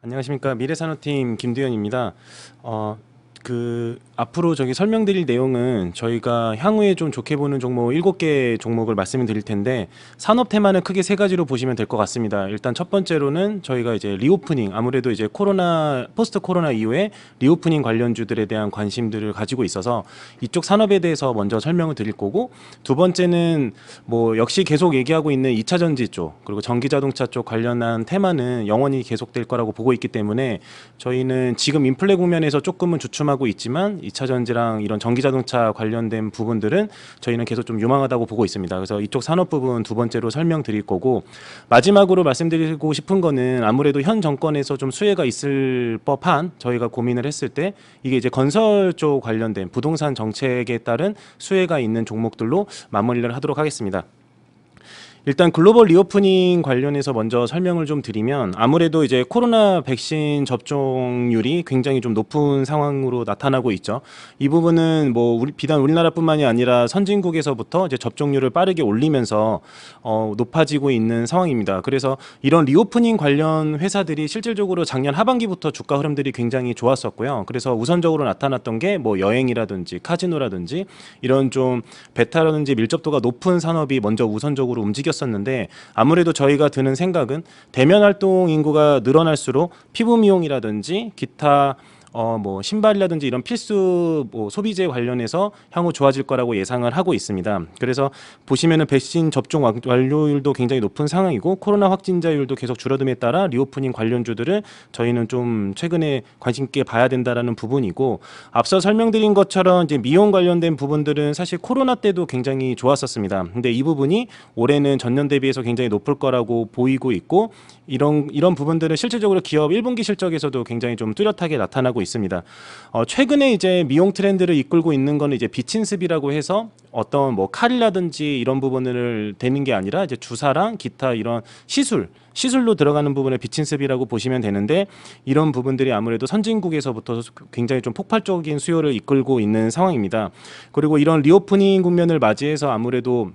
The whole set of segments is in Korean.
안녕하십니까. 미래산업팀 김두현입니다. 앞으로 저기 설명드릴 내용은 저희가 향후에 좀 좋게 보는 종목 7개 종목을 말씀을 드릴 텐데, 산업 테마는 크게 세 가지로 보시면 될 것 같습니다. 일단 첫 번째로는 저희가 이제 리오프닝, 아무래도 이제 포스트 코로나 이후에 리오프닝 관련주들에 대한 관심들을 가지고 있어서 이쪽 산업에 대해서 먼저 설명을 드릴 거고, 두 번째는 뭐 역시 계속 얘기하고 있는 2차 전지 쪽, 그리고 전기 자동차 쪽 관련한 테마는 영원히 계속될 거라고 보고 있기 때문에 저희는 지금 인플레 국면에서 조금은 주춤하고 있지만 2차 전지랑 이런 전기 자동차 관련된 부분들은 저희는 계속 좀 유망하다고 보고 있습니다. 그래서 이쪽 산업 부분 두 번째로 설명드릴 거고, 마지막으로 말씀드리고 싶은 거는 아무래도 현 정권에서 좀 수혜가 있을 법한, 저희가 고민을 했을 때 이게 이제 건설 쪽 관련된 부동산 정책에 따른 수혜가 있는 종목들로 마무리를 하도록 하겠습니다. 일단 글로벌 리오프닝 관련해서 먼저 설명을 좀 드리면, 아무래도 이제 코로나 백신 접종률이 굉장히 좀 높은 상황으로 나타나고 있죠. 이 부분은 뭐 비단 우리나라뿐만이 아니라 선진국에서부터 이제 접종률을 빠르게 올리면서 높아지고 있는 상황입니다. 그래서 이런 리오프닝 관련 회사들이 실질적으로 작년 하반기부터 주가 흐름들이 굉장히 좋았었고요. 그래서 우선적으로 나타났던 게 뭐 여행이라든지 카지노라든지 이런 좀 베타라든지 밀접도가 높은 산업이 먼저 우선적으로 움직였었는데, 아무래도 저희가 드는 생각은 대면 활동 인구가 늘어날수록 피부 미용이라든지 기타 뭐 신발이라든지 이런 필수 뭐 소비재 관련해서 향후 좋아질 거라고 예상을 하고 있습니다. 그래서 보시면은 백신 접종 완료율도 굉장히 높은 상황이고, 코로나 확진자율도 계속 줄어듦에 따라 리오프닝 관련주들을 저희는 좀 최근에 관심 있게 봐야 된다라는 부분이고, 앞서 설명드린 것처럼 이제 미용 관련된 부분들은 사실 코로나 때도 굉장히 좋았었습니다. 근데 이 부분이 올해는 전년 대비해서 굉장히 높을 거라고 보이고 있고, 이런 부분들은 실질적으로 기업 1분기 실적에서도 굉장히 좀 뚜렷하게 나타나고 있습니다. 최근에 이제 미용 트렌드를 이끌고 있는 거는 이제 비친습이라고 해서 어떤 뭐 칼이라든지 이런 부분을 대는 게 아니라 이제 주사랑 기타 이런 시술로 들어가는 부분을 비친습이라고 보시면 되는데, 이런 부분들이 아무래도 선진국에서부터 굉장히 좀 폭발적인 수요를 이끌고 있는 상황입니다. 그리고 이런 리오프닝 국면을 맞이해서 아무래도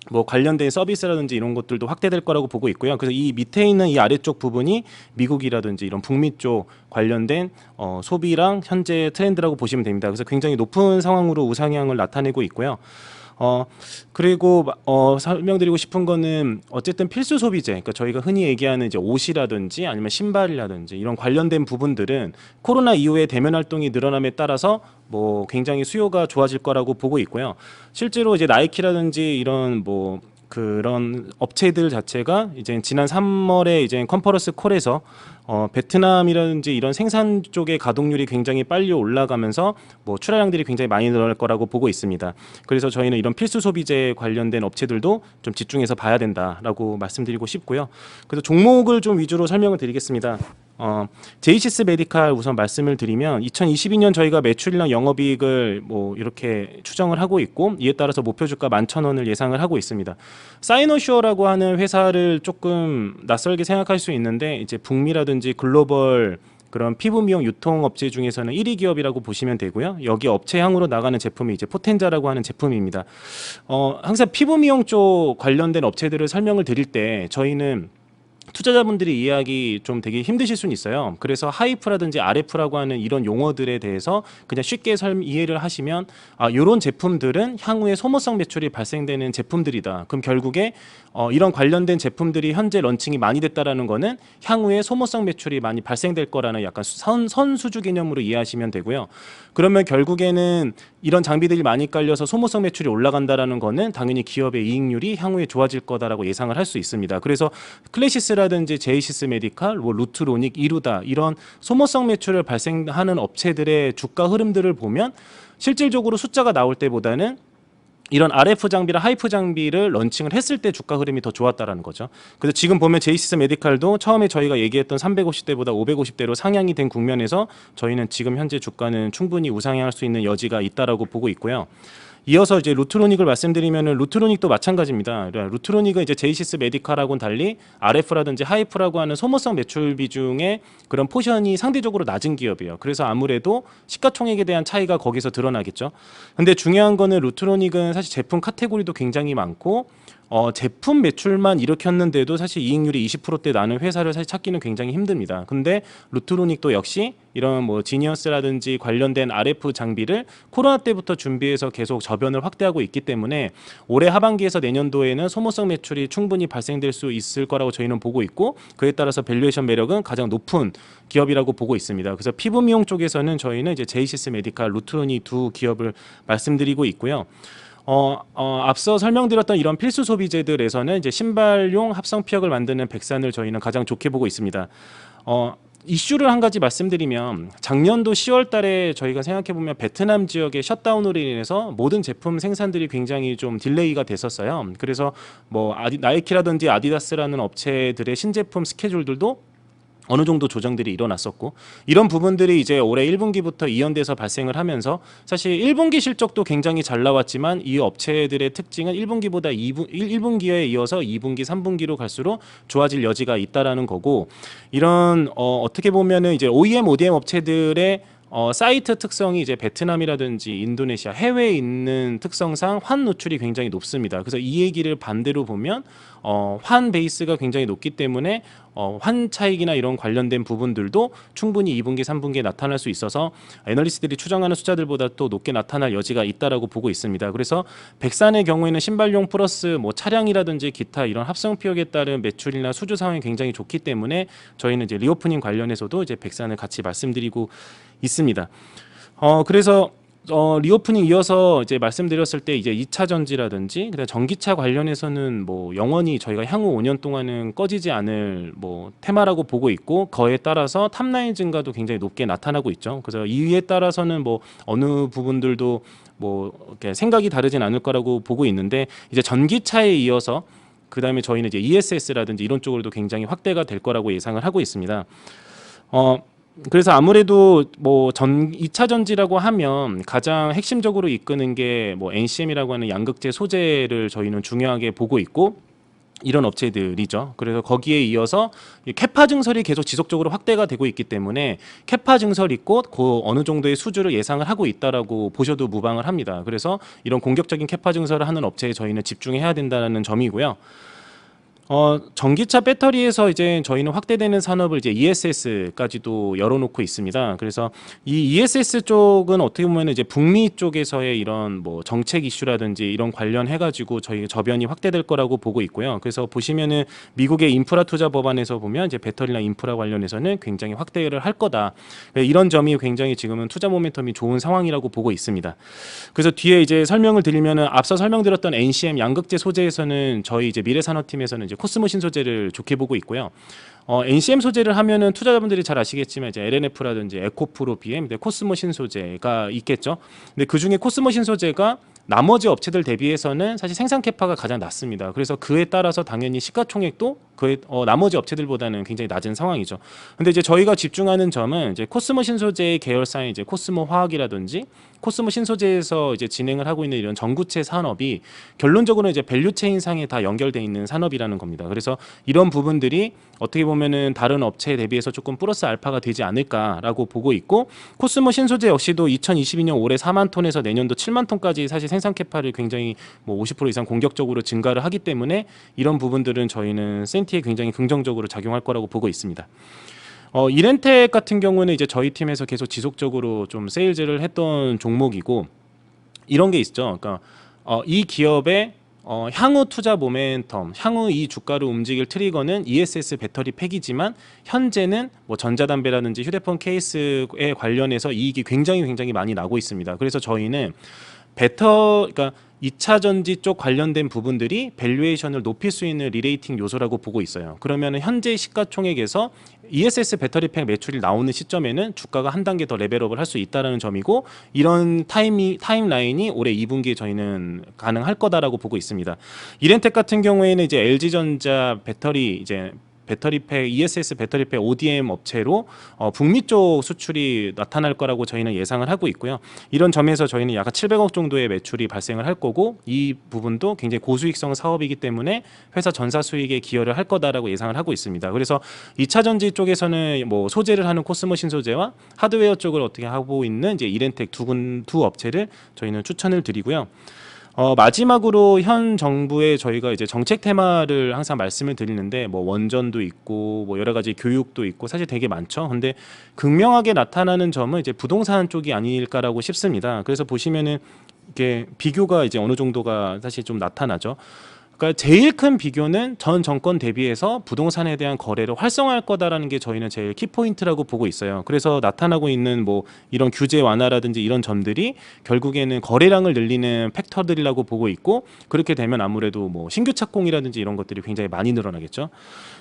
뭐 관련된 서비스라든지 이런 것들도 확대될 거라고 보고 있고요. 그래서 이 밑에 있는 이 아래쪽 부분이 미국이라든지 이런 북미 쪽 관련된 소비랑 현재 트렌드라고 보시면 됩니다. 그래서 굉장히 높은 상황으로 우상향을 나타내고 있고요. 그리고 설명드리고 싶은 거는 어쨌든 필수 소비재, 그러니까 저희가 흔히 얘기하는 이제 옷이라든지 아니면 신발이라든지 이런 관련된 부분들은 코로나 이후에 대면 활동이 늘어남에 따라서 뭐 굉장히 수요가 좋아질 거라고 보고 있고요. 실제로 이제 나이키라든지 이런 뭐 그런 업체들 자체가 이제 지난 3월에 이제 컨퍼런스 콜에서 베트남이라든지 이런 생산 쪽의 가동률이 굉장히 빨리 올라가면서 뭐 출하량들이 굉장히 많이 늘어날 거라고 보고 있습니다. 그래서 저희는 이런 필수 소비재 관련된 업체들도 좀 집중해서 봐야 된다라고 말씀드리고 싶고요. 그래서 종목을 좀 위주로 설명을 드리겠습니다. 제이시스 메디칼 우선 말씀을 드리면, 2022년 저희가 매출이랑 영업이익을 뭐 이렇게 추정을 하고 있고, 이에 따라서 목표 주가 11,000원을 예상을 하고 있습니다. 사이노슈어라고 하는 회사를 조금 낯설게 생각할 수 있는데, 이제 북미라든지 글로벌 그런 피부 미용 유통 업체 중에서는 1위 기업이라고 보시면 되고요. 여기 업체향으로 나가는 제품이 이제 포텐자라고 하는 제품입니다. 항상 피부 미용 쪽 관련된 업체들을 설명을 드릴 때 저희는 투자자분들이 이해하기 좀 되게 힘드실 수는 있어요. 그래서 하이프라든지 RF라고 하는 이런 용어들에 대해서 그냥 쉽게 이해를 하시면, 이런 제품들은 향후에 소모성 매출이 발생되는 제품들이다. 그럼 결국에 이런 관련된 제품들이 현재 런칭이 많이 됐다라는 거는 향후에 소모성 매출이 많이 발생될 거라는 약간 선수주 개념으로 이해하시면 되고요. 그러면 결국에는 이런 장비들이 많이 깔려서 소모성 매출이 올라간다라는 거는 당연히 기업의 이익률이 향후에 좋아질 거다라고 예상을 할 수 있습니다. 그래서 클래시스라든지 제이시스 메디칼, 뭐 루트로닉, 이루다 이런 소모성 매출을 발생하는 업체들의 주가 흐름들을 보면 실질적으로 숫자가 나올 때보다는 이런 RF 장비랑 하이프 장비를 런칭을 했을 때 주가 흐름이 더 좋았다라는 거죠. 그래서 지금 보면 제이시스 메디칼도 처음에 저희가 얘기했던 350대보다 550대로 상향이 된 국면에서 저희는 지금 현재 주가는 충분히 우상향할 수 있는 여지가 있다라고 보고 있고요. 이어서 이제 루트로닉을 말씀드리면은, 루트로닉도 마찬가지입니다. 루트로닉은 이제 제이시스 메디칼하고는 달리 RF라든지 하이프라고 하는 소모성 매출 비중의 그런 포션이 상대적으로 낮은 기업이에요. 그래서 아무래도 시가총액에 대한 차이가 거기서 드러나겠죠. 근데 중요한 거는 루트로닉은 사실 제품 카테고리도 굉장히 많고, 제품 매출만 일으켰는데도 사실 이익률이 20%대 나는 회사를 사실 찾기는 굉장히 힘듭니다. 근데 루트로닉도 역시 이런 뭐 지니어스라든지 관련된 RF 장비를 코로나 때부터 준비해서 계속 저변을 확대하고 있기 때문에 올해 하반기에서 내년도에는 소모성 매출이 충분히 발생될 수 있을 거라고 저희는 보고 있고, 그에 따라서 밸류에이션 매력은 가장 높은 기업이라고 보고 있습니다. 그래서 피부 미용 쪽에서는 저희는 이제 제이시스 메디칼, 루트로닉 두 기업을 말씀드리고 있고요. 앞서 설명드렸던 이런 필수 소비재들에서는 이제 신발용 합성 피혁을 만드는 백산을 저희는 가장 좋게 보고 있습니다. 이슈를 한 가지 말씀드리면, 작년도 10월 달에 저희가 생각해 보면 베트남 지역의 셧다운으로 인해서 모든 제품 생산들이 굉장히 좀 딜레이가 됐었어요. 그래서 뭐 나이키라든지 아디다스라는 업체들의 신제품 스케줄들도 어느 정도 조정들이 일어났었고, 이런 부분들이 이제 올해 1분기부터 이연돼서 발생을 하면서 사실 1분기 실적도 굉장히 잘 나왔지만 이 업체들의 특징은 1분기보다 1분기에 이어서 2분기, 3분기로 갈수록 좋아질 여지가 있다라는 거고, 이런 어떻게 보면은 이제 OEM, ODM 업체들의 사이트 특성이 이제 베트남이라든지 인도네시아 해외에 있는 특성상 환 노출이 굉장히 높습니다. 그래서 이 얘기를 반대로 보면 환 베이스가 굉장히 높기 때문에 환 차익이나 이런 관련된 부분들도 충분히 2분기, 3분기에 나타날 수 있어서 애널리스트들이 추정하는 숫자들보다 또 높게 나타날 여지가 있다라고 보고 있습니다. 그래서 백산의 경우에는 신발용 플러스 뭐 차량이라든지 기타 이런 합성 피혁에 따른 매출이나 수주 상황이 굉장히 좋기 때문에 저희는 이제 리오프닝 관련해서도 이제 백산을 같이 말씀드리고 있습니다. 그래서 리오프닝 이어서 이제 말씀드렸을 때 이제 2차 전지라든지 그다음 전기차 관련해서는 뭐 영원히 저희가 향후 5년 동안은 꺼지지 않을 뭐 테마라고 보고 있고, 그에 따라서 탑라인 증가도 굉장히 높게 나타나고 있죠. 그래서 이에 따라서는 뭐 어느 부분들도 뭐 이렇게 생각이 다르진 않을 거라고 보고 있는데, 이제 전기차에 이어서 그다음에 저희는 이제 ESS라든지 이런 쪽으로도 굉장히 확대가 될 거라고 예상을 하고 있습니다. 그래서 아무래도 뭐 2차 전지라고 하면 가장 핵심적으로 이끄는 게 뭐 NCM이라고 하는 양극재 소재를 저희는 중요하게 보고 있고, 이런 업체들이죠. 그래서 거기에 이어서 캐파 증설이 계속 지속적으로 확대가 되고 있기 때문에 캐파 증설 있고 그 어느 정도의 수주를 예상을 하고 있다라고 보셔도 무방을 합니다. 그래서 이런 공격적인 캐파 증설을 하는 업체에 저희는 집중해야 된다는 점이고요. 전기차 배터리에서 이제 저희는 확대되는 산업을 이제 ESS까지도 열어놓고 있습니다. 그래서 이 ESS 쪽은 어떻게 보면 이제 북미 쪽에서의 이런 뭐 정책 이슈라든지 이런 관련해가지고 저희 저변이 확대될 거라고 보고 있고요. 그래서 보시면은 미국의 인프라 투자 법안에서 보면 이제 배터리나 인프라 관련해서는 굉장히 확대를 할 거다. 이런 점이 굉장히 지금은 투자 모멘텀이 좋은 상황이라고 보고 있습니다. 그래서 뒤에 이제 설명을 드리면은 앞서 설명드렸던 NCM 양극재 소재에서는 저희 이제 미래산업팀에서는 이제 코스모 신소재를 좋게 보고 있고요. NCM 소재를 하면은 투자자분들이 잘 아시겠지만 이제 LNF라든지 에코프로, BM, 코스모 신소재가 있겠죠. 근데 그 중에 코스모 신소재가 나머지 업체들 대비해서는 사실 생산 캐파가 가장 낮습니다. 그래서 그에 따라서 당연히 시가총액도 그 나머지 업체들보다는 굉장히 낮은 상황이죠. 근데 이제 저희가 집중하는 점은 이제 코스모 신소재의 계열사인 이제 코스모 화학이라든지 코스모 신소재에서 이제 진행을 하고 있는 이런 전구체 산업이 결론적으로 이제 밸류체인 상에 다 연결돼 있는 산업이라는 겁니다. 그래서 이런 부분들이 어떻게 보면은 다른 업체에 대비해서 조금 플러스 알파가 되지 않을까라고 보고 있고, 코스모 신소재 역시도 2022년 올해 4만 톤에서 내년도 7만 톤까지 사실 생산 캐파를 굉장히 뭐 50% 이상 공격적으로 증가를 하기 때문에 이런 부분들은 저희는 센티에 굉장히 긍정적으로 작용할 거라고 보고 있습니다. 이렌텍 같은 경우는 이제 저희 팀에서 계속 지속적으로 좀 세일즈를 했던 종목이고, 이런 게 있죠. 그러니까 이 기업의 향후 투자 모멘텀, 향후 이 주가를 움직일 트리거는 ESS 배터리 팩이지만 현재는 뭐 전자담배라든지 휴대폰 케이스에 관련해서 이익이 굉장히 많이 나고 있습니다. 그래서 저희는 그러니까 2차 전지 쪽 관련된 부분들이 밸류에이션을 높일 수 있는 리레이팅 요소라고 보고 있어요. 그러면 현재 시가총액에서 ESS 배터리팩 매출이 나오는 시점에는 주가가 한 단계 더 레벨업을 할 수 있다는 점이고, 이런 타임라인이 올해 2분기에 저희는 가능할 거다라고 보고 있습니다. 이렌텍 같은 경우에는 이제 LG전자 배터리팩 ESS 배터리팩 ODM 업체로 북미 쪽 수출이 나타날 거라고 저희는 예상을 하고 있고요. 이런 점에서 저희는 약간 700억 정도의 매출이 발생을 할 거고, 이 부분도 굉장히 고수익성 사업이기 때문에 회사 전사 수익에 기여를 할 거다라고 예상을 하고 있습니다. 그래서 2차 전지 쪽에서는 뭐 소재를 하는 코스모 신소재와 하드웨어 쪽을 어떻게 하고 있는 이제 이렌텍 두 업체를 저희는 추천을 드리고요. 마지막으로 현 정부의 저희가 이제 정책 테마를 항상 말씀을 드리는데 뭐 원전도 있고 뭐 여러 가지 교육도 있고 사실 되게 많죠. 근데 극명하게 나타나는 점은 이제 부동산 쪽이 아닐까라고 싶습니다. 그래서 보시면은 이게 비교가 이제 어느 정도가 사실 좀 나타나죠. 그러니까 제일 큰 비교는 전 정권 대비해서 부동산에 대한 거래를 활성화할 거다라는 게 저희는 제일 키포인트라고 보고 있어요. 그래서 나타나고 있는 뭐 이런 규제 완화라든지 이런 점들이 결국에는 거래량을 늘리는 팩터들이라고 보고 있고, 그렇게 되면 아무래도 뭐 신규 착공이라든지 이런 것들이 굉장히 많이 늘어나겠죠.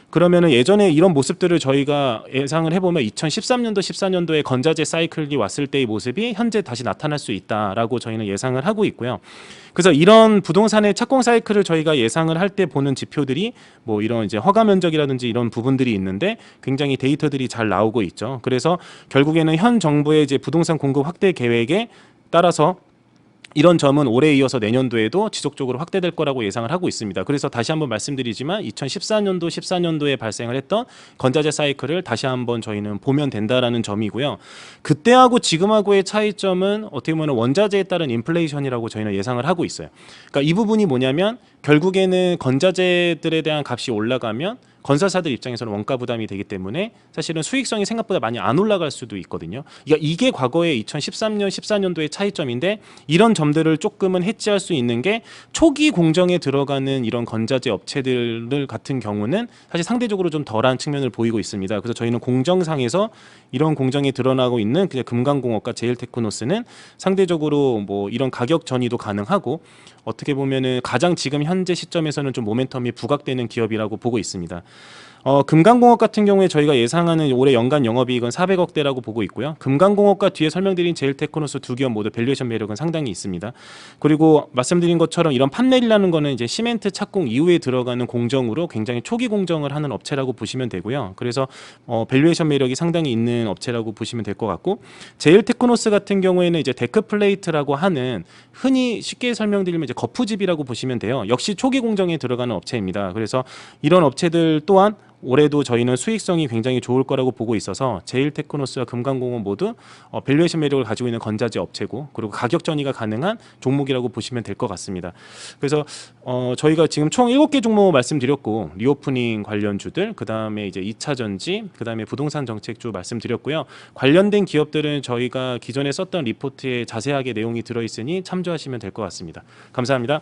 그러면은 예전에 이런 모습들을 저희가 예상을 해보면 2013년도 14년도에 건자재 사이클이 왔을 때의 모습이 현재 다시 나타날 수 있다라고 저희는 예상을 하고 있고요. 그래서 이런 부동산의 착공 사이클을 저희가 예상을 할 때 보는 지표들이 뭐 이런 이제 허가 면적이라든지 이런 부분들이 있는데 굉장히 데이터들이 잘 나오고 있죠. 그래서 결국에는 현 정부의 이제 부동산 공급 확대 계획에 따라서 이런 점은 올해 이어서 내년도에도 지속적으로 확대될 거라고 예상을 하고 있습니다. 그래서 다시 한번 말씀드리지만 2014년도 14년도에 발생을 했던 건자재 사이클을 다시 한번 저희는 보면 된다라는 점이고요. 그때하고 지금하고의 차이점은 어떻게 보면 원자재에 따른 인플레이션이라고 저희는 예상을 하고 있어요. 그러니까 이 부분이 뭐냐면 결국에는 건자재들에 대한 값이 올라가면 건설사들 입장에서는 원가 부담이 되기 때문에 사실은 수익성이 생각보다 많이 안 올라갈 수도 있거든요. 그러니까 이게 과거의 2013년, 14년도의 차이점인데, 이런 점들을 조금은 해지할 수 있는 게 초기 공정에 들어가는 이런 건자재 업체들 같은 경우는 사실 상대적으로 좀 덜한 측면을 보이고 있습니다. 그래서 저희는 공정상에서 이런 공정이 드러나고 있는 그냥 금강공업과 제일테크노스는 상대적으로 뭐 이런 가격 전이도 가능하고 어떻게 보면은 가장 지금 현재 시점에서는 좀 모멘텀이 부각되는 기업이라고 보고 있습니다. 금강공업 같은 경우에 저희가 예상하는 올해 연간 영업이익은 400억대라고 보고 있고요. 금강공업과 뒤에 설명드린 제일테크노스 두 기업 모두 밸류에이션 매력은 상당히 있습니다. 그리고 말씀드린 것처럼 이런 판넬이라는 거는 이제 시멘트 착공 이후에 들어가는 공정으로 굉장히 초기 공정을 하는 업체라고 보시면 되고요. 그래서 밸류에이션 매력이 상당히 있는 업체라고 보시면 될 것 같고, 제일테크노스 같은 경우에는 이제 데크플레이트라고 하는, 흔히 쉽게 설명드리면 이제 거푸집이라고 보시면 돼요. 역시 초기 공정에 들어가는 업체입니다. 그래서 이런 업체들 또한 올해도 저희는 수익성이 굉장히 좋을 거라고 보고 있어서 제일테크노스와 금강공업 모두 밸류에이션 매력을 가지고 있는 건자재 업체고, 그리고 가격 전이가 가능한 종목이라고 보시면 될 것 같습니다. 그래서 저희가 지금 총 7개 종목 말씀드렸고, 리오프닝 관련주들, 그다음에 이제 2차 전지, 그다음에 부동산 정책주 말씀드렸고요. 관련된 기업들은 저희가 기존에 썼던 리포트에 자세하게 내용이 들어 있으니 참조하시면 될 것 같습니다. 감사합니다.